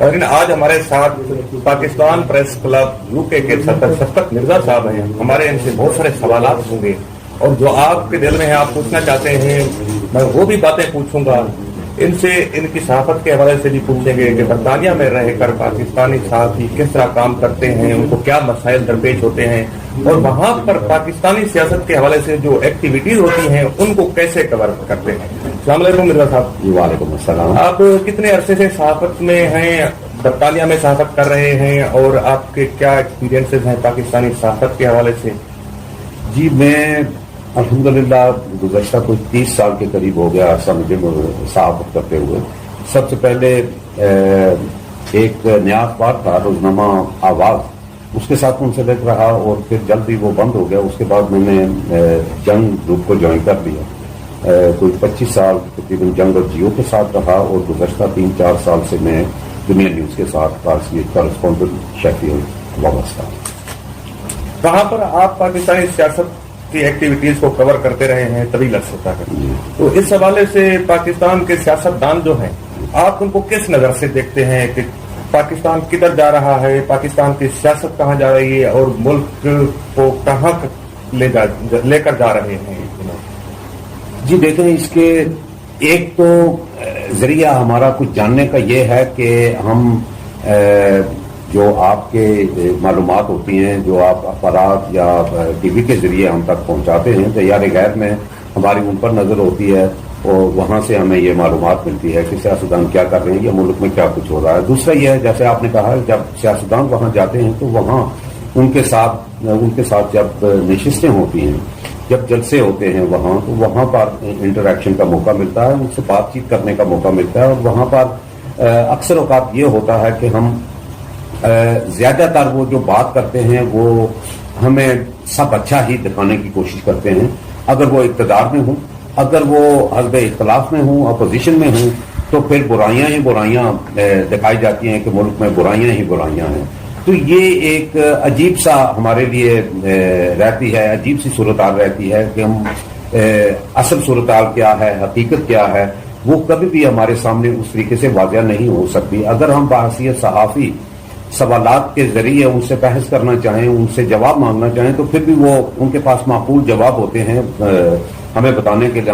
اور آج ہمارے ساتھ پاکستان پریس کلب UK کے صدر شفقت مرزا صاحب ہیں. ہمارے ان سے بہت سارے سوالات ہوں گے اور جو آپ کے دل میں ہیں آپ پوچھنا چاہتے ہیں میں وہ بھی باتیں پوچھوں گا. ان سے ان کی صحافت کے حوالے سے بھی پوچھیں گے کہ برطانیہ میں رہ کر پاکستانی صحافی کس طرح کام کرتے ہیں, ان کو کیا مسائل درپیش ہوتے ہیں, اور وہاں پر پاکستانی سیاست کے حوالے سے جو ایکٹیویٹیز ہوتی ہیں ان کو کیسے کور کرتے ہیں. السلام علیکم مرزا صاحب. وعلیکم السلام. آپ کتنے عرصے سے صحافت میں ہیں, برطانیہ میں صحافت کر رہے ہیں, اور آپ کے کیا ایکسپیرینسز ہیں پاکستانی صحافت کے حوالے سے؟ جی میں الحمدللہ گزشتہ کچھ 30 سال کے قریب ہو گیا عرصہ مجھے صحافت کرتے ہوئے. سب سے پہلے ایک نیا اخبار تھا روزنامہ آواز, اس کے ساتھ منسلک رہا اور پھر جلد ہی وہ بند ہو گیا. اس کے بعد میں نے جنگ گروپ کو جوائن کر لیا. کوئی 25 سال تقریباً جنگ اور جیو کے ساتھ رہا, اور گزشتہ 3-4 سال سے میں دنیا نیوز کے ساتھ کارسپونڈنٹ شیفیلڈ وابستہ. وہاں پر آپ پاکستانی سیاست کی ایکٹیویٹیز کو کور کرتے رہے ہیں طویل عرصے تک, تو اس حوالے سے پاکستان کے سیاستدان جو ہیں آپ ان کو کس نظر سے دیکھتے ہیں کہ پاکستان کدھر جا رہا ہے, پاکستان کی سیاست کہاں جا رہی ہے, اور ملک کو کہاں لے کر جا رہے ہیں؟ جی دیکھیں, اس کے ایک تو ذریعہ ہمارا کچھ جاننے کا یہ ہے کہ ہم جو آپ کے معلومات ہوتی ہیں جو آپ اخبارات یا ٹی وی کے ذریعے ہم تک پہنچاتے ہیں, تیار غیر میں ہماری ان پر نظر ہوتی ہے اور وہاں سے ہمیں یہ معلومات ملتی ہے کہ سیاستدان کیا کر رہے ہیں یا ملک میں کیا کچھ ہو رہا ہے. دوسرا یہ ہے جیسے آپ نے کہا جب سیاستدان وہاں جاتے ہیں تو وہاں ان کے ساتھ جب نشستیں ہوتی ہیں, جب جلسے ہوتے ہیں وہاں, تو وہاں پر انٹریکشن کا موقع ملتا ہے, ان سے بات چیت کرنے کا موقع ملتا ہے, اور وہاں پر اکثر اوقات یہ ہوتا ہے کہ ہم زیادہ تر وہ جو بات کرتے ہیں وہ ہمیں سب اچھا ہی دکھانے کی کوشش کرتے ہیں. اگر وہ اقتدار میں ہوں, اگر وہ حزب اختلاف میں ہوں, اپوزیشن میں ہوں, تو پھر برائیاں ہی برائیاں دکھائی جاتی ہیں کہ ملک میں برائیاں ہی برائیاں ہیں. تو یہ ایک عجیب سا ہمارے لیے رہتی ہے, عجیب سی صورتحال رہتی ہے کہ ہم اصل صورتحال کیا ہے, حقیقت کیا ہے, وہ کبھی بھی ہمارے سامنے اس طریقے سے واضح نہیں ہو سکتی. اگر ہم بحیثیت صحافی سوالات کے ذریعے ان سے بحث کرنا چاہیں, ان سے جواب مانگنا چاہیں, تو پھر بھی وہ ان کے پاس معقول جواب ہوتے ہیں ہمیں بتانے کے لیے,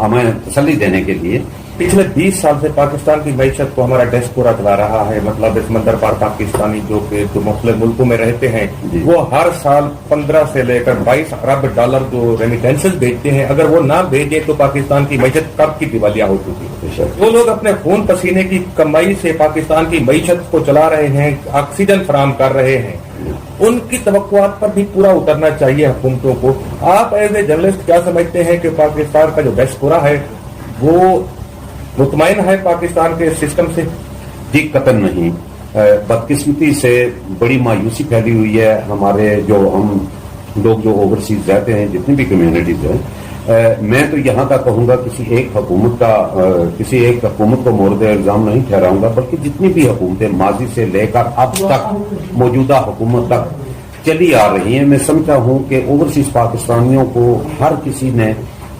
ہمیں تسلی دینے کے لیے. پچھلے 20 سال سے پاکستان کی معیشت کو ہمارا ڈیسپورا چلا رہا ہے, مطلب سمندر پار پاکستانی جو مختلف ملکوں میں رہتے ہیں وہ ہر سال 15 سے لے کر 22 ارب ڈالر جو ریمیٹنسز بھیجتے ہیں. اگر وہ نہ بھیجے تو پاکستان کی معیشت کب کی دیوالیہ ہو چکی ہے. وہ لوگ اپنے خون پسینے کی کمائی سے پاکستان کی معیشت کو چلا رہے ہیں, آکسیجن فراہم کر رہے ہیں. ان کی توقعات پر بھی پورا اترنا چاہیے حکومتوں کو. آپ ایز اے جرنلسٹ کیا سمجھتے ہیں کہ پاکستان کا جو ڈیسپورا ہے وہ مطمئن ہے پاکستان کے سسٹم سے؟ جی قطعاً نہیں. بدقسمتی سے بڑی مایوسی پھیلی ہوئی ہے. ہمارے جو ہم لوگ جو اوورسیز رہتے ہیں, جتنی بھی کمیونٹیز ہیں, میں تو یہاں تک کہوں گا کسی ایک حکومت کو مورد الزام نہیں ٹھہراؤں گا, بلکہ جتنی بھی حکومتیں ماضی سے لے کر اب تک موجودہ حکومت تک چلی آ رہی ہیں, میں سمجھتا ہوں کہ اوورسیز پاکستانیوں کو ہر کسی نے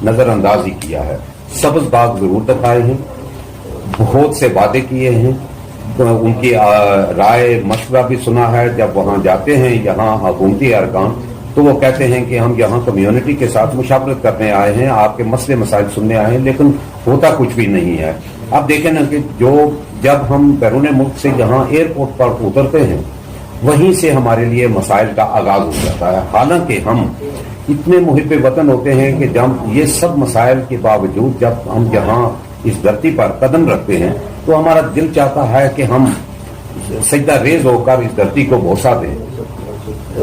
نظر انداز ہی کیا ہے. سبز باغ ضرور دکھائے ہیں, بہت سے وعدے کیے ہیں, ان کی رائے مشورہ بھی سنا ہے. جب وہاں جاتے ہیں یہاں حکومتی ارکان, تو وہ کہتے ہیں کہ ہم یہاں کمیونٹی کے ساتھ مشاورت کرنے آئے ہیں, آپ کے مسئلے مسائل سننے آئے ہیں, لیکن ہوتا کچھ بھی نہیں ہے. آپ دیکھیں نا کہ جب ہم بیرون ملک سے یہاں ایئرپورٹ پر اترتے ہیں وہیں سے ہمارے لیے مسائل کا آغاز ہو جاتا ہے. حالانکہ ہم اتنے محب وطن ہوتے ہیں کہ جب یہ سب مسائل کے باوجود جب ہم یہاں اس دھرتی پر قدم رکھتے ہیں تو ہمارا دل چاہتا ہے کہ ہم سجدہ ریز ہو کر اس دھرتی کو بوسہ دیں,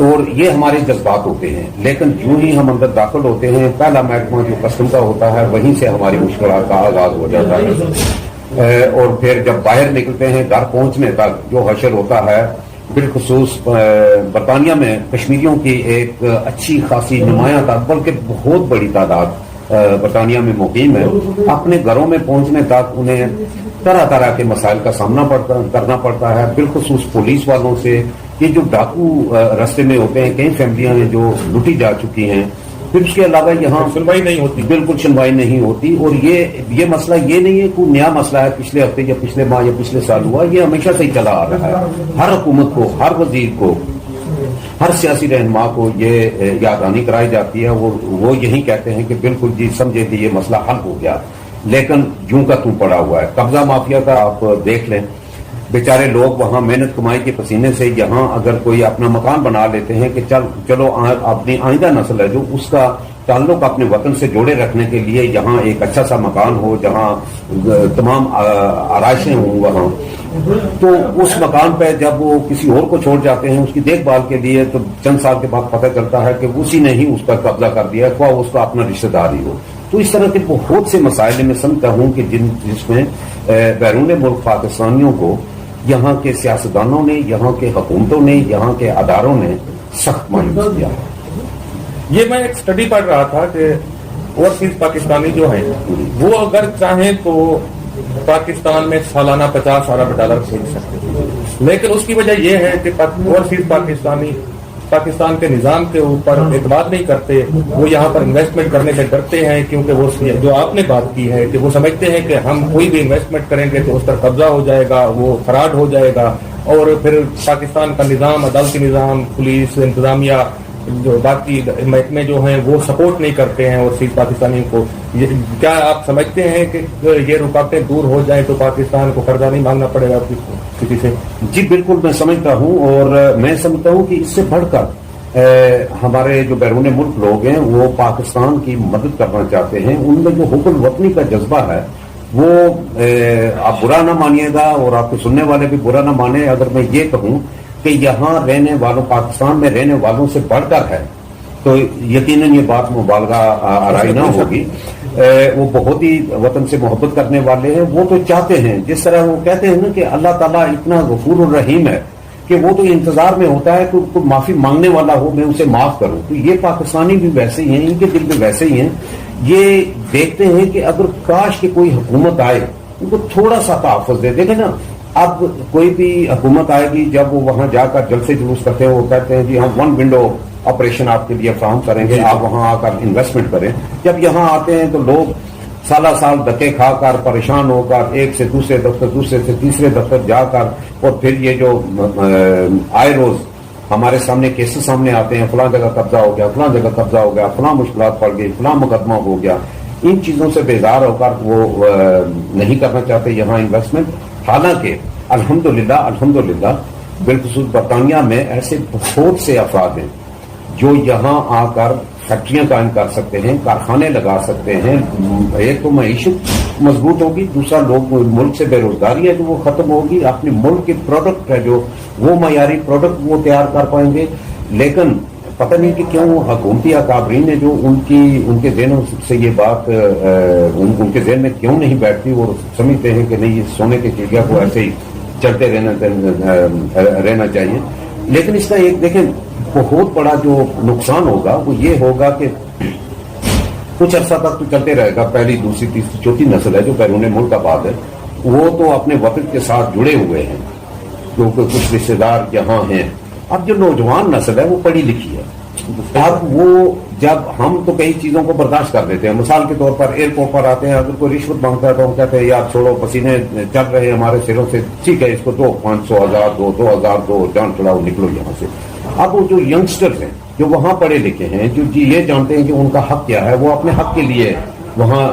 اور یہ ہمارے جذبات ہوتے ہیں. لیکن یوں ہی ہم اندر داخل ہوتے ہیں, پہلا محکمہ جو کسٹم کا ہوتا ہے وہیں سے ہماری مشکلات کا آغاز ہو جاتا ہے, اور پھر جب باہر نکلتے ہیں گھر پہنچنے تک جو حشر ہوتا ہے. بالخصوص برطانیہ میں کشمیریوں کی ایک اچھی خاصی نمایاں بلکہ بہت بڑی تعداد برطانیہ میں مقیم ہے. اپنے گھروں میں پہنچنے تک انہیں طرح طرح کے مسائل کا سامنا کرنا پڑتا ہے, بالخصوص پولیس والوں سے. یہ جو ڈاکو رستے میں ہوتے ہیں, کئی فیملیاں ہیں جو لوٹی جا چکی ہیں, پھر اس کے علاوہ یہاں سنوائی نہیں ہوتی، بالکل سنوائی نہیں ہوتی. اور یہ مسئلہ یہ نہیں ہے کوئی نیا مسئلہ ہے پچھلے ہفتے یا پچھلے ماہ یا پچھلے سال ہوا، یہ ہمیشہ سے ہی چلا آ رہا ہے. ہر حکومت کو، ہر وزیر کو، ہر سیاسی رہنما کو یہ یاددہانی کرائی جاتی ہے اور وہ یہی کہتے ہیں کہ بالکل جی سمجھے کہ یہ مسئلہ حل ہو گیا، لیکن یوں کا توں پڑا ہوا ہے. قبضہ مافیا کا آپ دیکھ لیں، بیچارے لوگ وہاں محنت کمائی کے پسینے سے یہاں اگر کوئی اپنا مکان بنا لیتے ہیں کہ چلو اپنی آئندہ نسل ہے جو اس کا تعلق اپنے وطن سے جوڑے رکھنے کے لیے یہاں ایک اچھا سا مکان ہو جہاں تمام آرائشیں ہوں وہاں، تو اس مکان پہ جب وہ کسی اور کو چھوڑ جاتے ہیں اس کی دیکھ بھال کے لیے تو چند سال کے بعد پتہ چلتا ہے کہ اسی نے ہی اس پر قبضہ کر دیا، خواہ اس کا اپنا رشتہ دار ہی ہو. تو اس طرح کے بہت سے مسائل میں سمجھتا ہوں کہ جس میں بیرون ملک پاکستانیوں کو یہاں کے سیاستدانوں نے، یہاں کے حکومتوں نے، یہاں کے اداروں نے سخت مایوس کیا. یہ میں ایک اسٹڈی پڑھ رہا تھا کہ اوورسیز پاکستانی جو ہیں وہ اگر چاہیں تو پاکستان میں سالانہ 50 ارب ڈالر بھیج سکتے ہیں، لیکن اس کی وجہ یہ ہے کہ اوورسیز پاکستانی پاکستان کے نظام کے اوپر اعتماد نہیں کرتے، وہ یہاں پر انویسٹمنٹ کرنے سے ڈرتے ہیں، کیونکہ وہ جو آپ نے بات کی ہے کہ وہ سمجھتے ہیں کہ ہم کوئی بھی انویسٹمنٹ کریں گے تو اس پر قبضہ ہو جائے گا، وہ فراڈ ہو جائے گا، اور پھر پاکستان کا نظام، عدالتی نظام، پولیس، انتظامیہ، جو باقی محکمے جو ہیں وہ سپورٹ نہیں کرتے ہیں اور سیز پاکستانیوں کو. کیا آپ سمجھتے ہیں کہ یہ رکاوٹیں دور ہو جائیں تو پاکستان کو قرضہ نہیں مانگنا پڑے گا کسی سے؟ جی بالکل میں سمجھتا ہوں، اور میں سمجھتا ہوں کہ اس سے بڑھ کر ہمارے جو بیرون ملک لوگ ہیں وہ پاکستان کی مدد کرنا چاہتے ہیں. ان میں جو حب الوطنی کا جذبہ ہے وہ آپ برا نہ مانیے گا اور آپ کے سننے والے بھی برا نہ مانے اگر میں یہ کہوں کہ یہاں رہنے والوں، پاکستان میں رہنے والوں سے بڑھ کر ہے، تو یقیناً یہ بات مبالغہ آرائی نہ ہوگی. وہ بہت ہی وطن سے محبت کرنے والے ہیں. وہ تو چاہتے ہیں، جس طرح وہ کہتے ہیں نا کہ اللہ تعالیٰ اتنا غفور الرحیم ہے کہ وہ تو انتظار میں ہوتا ہے کہ کوئی معافی مانگنے والا ہو، میں اسے معاف کروں. تو یہ پاکستانی بھی ویسے ہی ہیں، ان کے دل بھی ویسے ہی ہیں. یہ دیکھتے ہیں کہ اگر کاش کہ کوئی حکومت آئے ان کو تھوڑا سا تحفظ دے. دیکھیں نا، اب کوئی بھی حکومت آئے گی، جب وہ وہاں جا کر جلسے جلوس کرتے ہیں وہ کہتے ہیں جی ہم 1 ونڈو آپریشن آپ کے لیے فراہم کریں گے، آپ وہاں آ کر انویسٹمنٹ کریں. جب یہاں آتے ہیں تو لوگ سالہ سال دھکے کھا کر، پریشان ہو کر، ایک سے دوسرے دفتر، دوسرے سے تیسرے دفتر جا کر، اور پھر یہ جو آئے روز ہمارے سامنے کیسز سامنے آتے ہیں، فلاں جگہ قبضہ ہو گیا، فلاں جگہ قبضہ ہو گیا، فلاں مشکلات پڑ گئی، فلاں مقدمہ ہو گیا. ان چیزوں سے بیزار ہو کر وہ نہیں کرنا چاہتے یہاں انویسٹمنٹ. حالانکہ الحمدللہ بالخصوص برطانیہ میں ایسے بہت سے افراد ہیں جو یہاں آ کر فیکٹریاں قائم کر سکتے ہیں، کارخانے لگا سکتے ہیں. ایک تو معیشت مضبوط ہوگی، دوسرا لوگ ملک سے بے روزگاری ہے جو وہ ختم ہوگی، اپنے ملک کے پروڈکٹ ہے جو وہ معیاری پروڈکٹ وہ تیار کر پائیں گے. لیکن پتہ نہیں کہ کیوں حکومتی اکابرین نے جو ان کے ذہنوں سے یہ بات ان کے ذہن میں کیوں نہیں بیٹھتی، اور سمجھتے ہیں کہ نہیں یہ سونے کی چڑیا کو ایسے ہی چلتے رہنا چاہیے. لیکن اس کا ایک دیکھیں بہت بڑا جو نقصان ہوگا وہ یہ ہوگا کہ کچھ عرصہ تک تو چلتے رہے گا. پہلی، دوسری، تیسری، چوتھی نسل ہے جو بیرون ملک آباد ہے وہ تو اپنے وطن کے ساتھ جڑے ہوئے ہیں کیونکہ کچھ رشتے دار یہاں ہیں. اب جو نوجوان نسل ہے وہ پڑھی لکھی ہے. اب وہ جب ہم تو کئی چیزوں کو برداشت کر دیتے ہیں، مثال کے طور پر ایئرپورٹ پر آتے ہیں، اگر کوئی رشوت مانگتا ہے تو ہم کہتے ہیں یار چھوڑو، پسینے چل رہے ہیں ہمارے سروں سے، ٹھیک ہے اس کو دو، 500، 1000 دو، 2000 دو، جان چھڑاؤ، نکلو یہاں سے. اب وہ جو ینگسٹرز ہیں جو وہاں پڑھے لکھے ہیں، جو یہ جانتے ہیں کہ ان کا حق کیا ہے، وہ اپنے حق کے لیے وہاں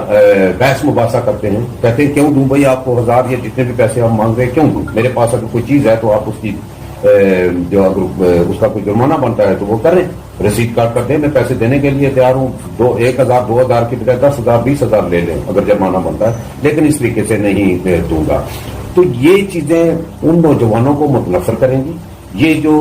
بحث مباحثہ کرتے ہیں. کہتے ہیں کیوں دوں بھائی آپ کو 1000 یا جتنے بھی پیسے ہم مانگ رہے ہیں کیوں دوں؟ میرے پاس اگر کوئی چیز ہے تو آپ اس کی جو اگر اس کا کوئی جرمانہ بنتا ہے تو وہ کریں، رسید کاٹ کر دیں، میں پیسے دینے کے لیے تیار ہوں. 1000 2000 کی بجائے 10,000 20,000 لے لیں اگر جرمانہ بنتا ہے، لیکن اس طریقے سے نہیں دوں گا. تو یہ چیزیں ان نوجوانوں کو متنفر کریں گی. یہ جو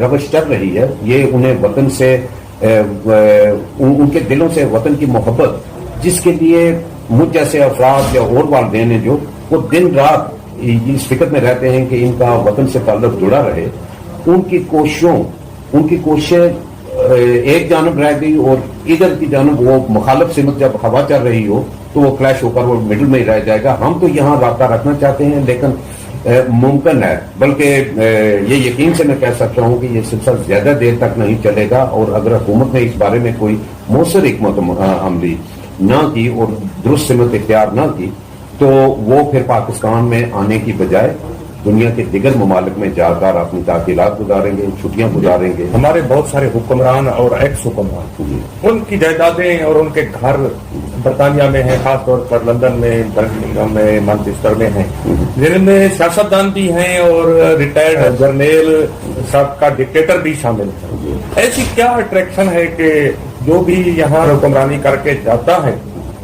روش چل رہی ہے یہ انہیں وطن سے ان کے دلوں سے وطن کی محبت، جس کے لیے مجھ جیسے افراد یا اور والدین ہیں جو وہ دن رات اس فکر میں رہتے ہیں کہ ان کا وطن سے تعلق جڑا رہے، ان کی کوششیں ایک جانب رہ گئی اور ادھر کی جانب وہ مخالف سمت جب ہوا چل رہی ہو تو وہ کلیش ہو کر وہ مڈل میں ہی رہ جائے گا. ہم تو یہاں رابطہ رکھنا چاہتے ہیں لیکن ممکن ہے، بلکہ یہ یقین سے میں کہہ سکتا ہوں کہ یہ سلسلہ زیادہ دیر تک نہیں چلے گا، اور اگر حکومت نے اس بارے میں کوئی مؤثر حکمت عملی نہ کی اور درست سمت اختیار نہ کی تو وہ پھر پاکستان میں آنے کی بجائے دنیا کے دیگر ممالک میں جا کر اپنی تعطیلات گزاریں گے، چھٹیاں گزاریں گے۔ ہمارے بہت سارے حکمران اور ایکس حکمران، ان کی جائیدادیں اور ان کے گھر برطانیہ میں ہیں، خاص طور پر لندن میں، برمنگھم میں، مانچسٹر میں ہیں، جن میں سیاستدان بھی ہیں اور ریٹائرڈ جرنیل سب کا ڈکٹیٹر بھی شامل ہے۔ ایسی کیا اٹریکشن ہے کہ جو بھی یہاں حکمرانی کر کے جاتا ہے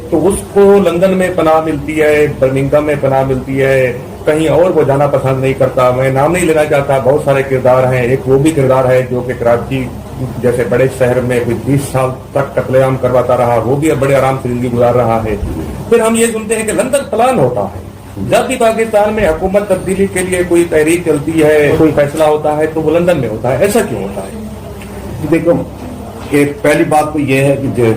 تو اس کو لندن میں پناہ ملتی ہے، برمنگھم میں پناہ ملتی ہے، کہیں اور وہ جانا پسند نہیں کرتا؟ میں نام نہیں لینا چاہتا، بہت سارے کردار ہیں۔ ایک وہ بھی کردار ہے جو کہ کراچی جیسے بڑے شہر میں کوئی 20 سال تک قتل عام کرواتا رہا، وہ بھی بڑے آرام سے زندگی گزار رہا ہے۔ پھر ہم یہ سنتے ہیں کہ لندن پلان ہوتا ہے، جب بھی پاکستان میں حکومت تبدیلی کے لیے کوئی تحریک چلتی ہے، کوئی فیصلہ ہوتا ہے تو وہ لندن میں ہوتا ہے۔ ایسا کیوں ہوتا ہے؟ دیکھو، ایک پہلی بات تو یہ ہے کہ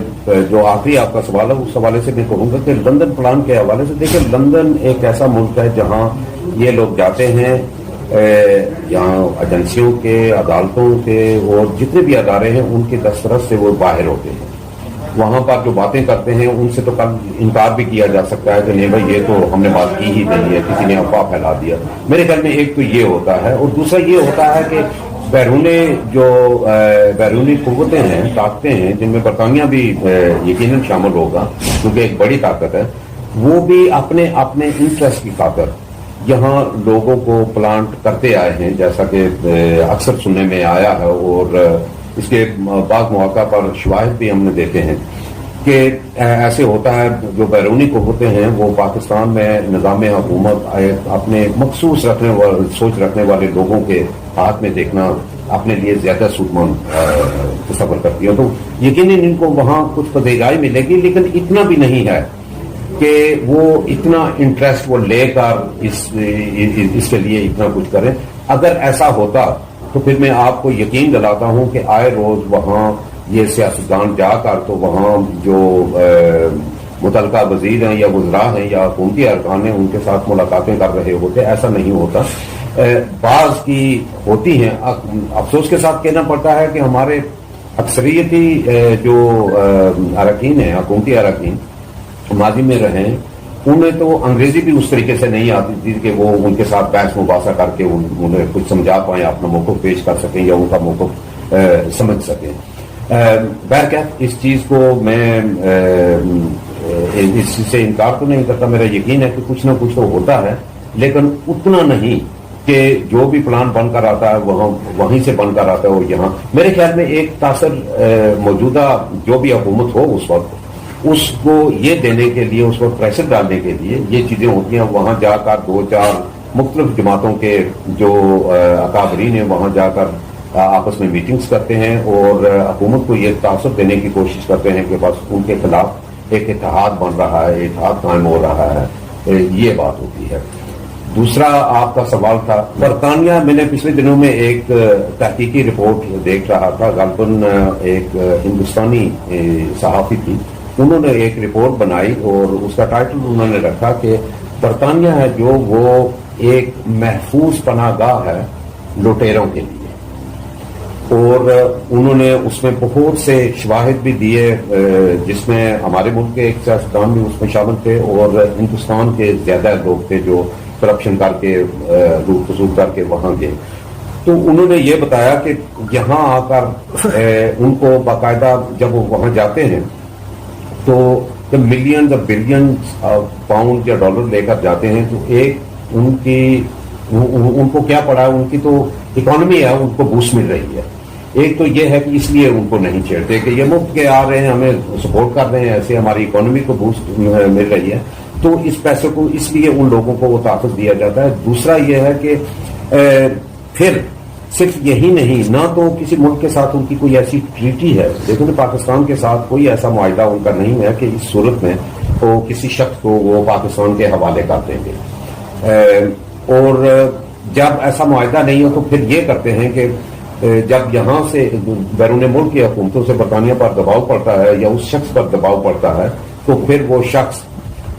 جو آخری آپ کا سوال ہے اس حوالے سے میں کہوں گا کہ لندن پلان کے حوالے سے دیکھیں، لندن ایک ایسا ملک ہے جہاں یہ لوگ جاتے ہیں، یہاں ایجنسیوں کے، عدالتوں کے اور جتنے بھی ادارے ہیں ان کے دسترس سے وہ باہر ہوتے ہیں۔ وہاں پر جو باتیں کرتے ہیں ان سے تو انکار بھی کیا جا سکتا ہے کہ نہیں بھائی یہ تو ہم نے بات کی ہی نہیں ہے، کسی نے افواہ پھیلا دیا۔ میرے خیال میں ایک تو یہ ہوتا ہے، اور دوسرا یہ ہوتا ہے کہ بیرونی قوتیں ہیں، طاقتیں ہیں، جن میں برطانیہ بھی یقیناً شامل ہوگا کیونکہ ایک بڑی طاقت ہے، وہ بھی اپنے انٹرسٹ کی خاطر یہاں لوگوں کو پلانٹ کرتے آئے ہیں، جیسا کہ اکثر سننے میں آیا ہے، اور اس کے بعض مواقع پر شواہد بھی ہم نے دیکھے ہیں کہ ایسے ہوتا ہے۔ جو بیرونی قوتیں ہیں وہ پاکستان میں نظام حکومت اپنے مخصوص سوچ رکھنے والے لوگوں کے ہاتھ میں دیکھنا اپنے لیے زیادہ سودمند تصور کرتی ہیں، تو یقیناً ان کو وہاں کچھ پذیرائی ملے گی، لیکن اتنا بھی نہیں ہے کہ وہ اتنا انٹرسٹ وہ لے کر اس کے لیے اتنا کچھ کریں۔ اگر ایسا ہوتا تو پھر میں آپ کو یقین دلاتا ہوں کہ آئے روز وہاں یہ سیاستدان جا کر تو وہاں جو متعلقہ وزیر ہیں یا وزراء ہیں یا حکومتی ارکان ہیں ان کے ساتھ ملاقاتیں کر رہے ہوتے۔ ایسا نہیں ہوتا، بعض کی ہوتی ہیں۔ افسوس کے ساتھ کہنا پڑتا ہے کہ ہمارے اکثریتی جو اراکین ہیں، حکومتی اراکین ماضی میں رہے ہیں، انہیں تو انگریزی بھی اس طریقے سے نہیں آتی تھی کہ وہ ان کے ساتھ بحث مباحثہ کر کے انہیں کچھ سمجھا پائیں، اپنا موقف پیش کر سکیں یا ان کا موقف سمجھ سکیں۔ بہرکیف اس چیز کو میں اس چیز سے انکار تو نہیں کرتا، میرا یقین ہے کہ کچھ نہ کچھ تو ہوتا ہے، لیکن اتنا نہیں کہ جو بھی پلان بن کر آتا ہے وہیں سے بن کر آتا ہے وہ یہاں۔ میرے خیال میں ایک تاثر موجودہ جو بھی حکومت ہو اس وقت، اس کو یہ دینے کے لیے، اس کو پریشر ڈالنے کے لیے یہ چیزیں ہوتی ہیں۔ وہاں جا کر 2-4 مختلف جماعتوں کے جو اکابرین ہیں وہاں جا کر آپس میں میٹنگز کرتے ہیں اور حکومت کو یہ تاثر دینے کی کوشش کرتے ہیں کہ بس ان کے خلاف ایک اتحاد بن رہا ہے، اتحاد قائم ہو رہا ہے، یہ بات ہوتی ہے۔ دوسرا آپ کا سوال تھا برطانیہ، میں نے پچھلے دنوں میں ایک تحقیقی رپورٹ دیکھ رہا تھا، غالباً ایک ہندوستانی صحافی تھی، انہوں نے ایک رپورٹ بنائی اور اس کا ٹائٹل انہوں نے رکھا کہ برطانیہ ہے جو وہ ایک محفوظ پناہ گاہ ہے لٹیروں کے لیے، اور انہوں نے اس میں بہت سے شواہد بھی دیے جس میں ہمارے ملک کے ایک سیاستدان بھی اس میں شامل تھے اور ہندوستان کے زیادہ لوگ تھے جو کرپشن کر کے لوٹ کھسوٹ کر کے وہاں گئے۔ تو انہوں نے یہ بتایا کہ یہاں آ کر ان کو باقاعدہ جب وہ وہاں جاتے ہیں تو جب ملینز اور بلینز پاؤنڈ یا ڈالر لے کر جاتے ہیں تو ایک ان کو کیا پڑا ہے، ان کی تو اکانومی ہے، ان کو بوسٹ مل رہی ہے۔ ایک تو یہ ہے کہ اس لیے ان کو نہیں چھیڑتے کہ یہ مفت کے آ رہے ہیں، ہمیں سپورٹ کر رہے ہیں، ایسے ہماری اکانومی کو بوسٹ مل رہی ہے، تو اس پیسے کو اس لیے ان لوگوں کو وہ تحفظ دیا جاتا ہے۔ دوسرا یہ ہے کہ پھر صرف یہی نہیں، نہ تو کسی ملک کے ساتھ ان کی کوئی ایسی ٹریٹی ہے، لیکن پاکستان کے ساتھ کوئی ایسا معاہدہ ان کا نہیں ہے کہ اس صورت میں وہ کسی شخص کو وہ پاکستان کے حوالے کر دیں گے۔ اور جب ایسا معاہدہ نہیں ہو تو پھر یہ کرتے ہیں کہ جب یہاں سے بیرون ملک کی حکومتوں سے برطانیہ پر دباؤ پڑتا ہے یا اس شخص پر دباؤ پڑتا ہے تو پھر وہ شخص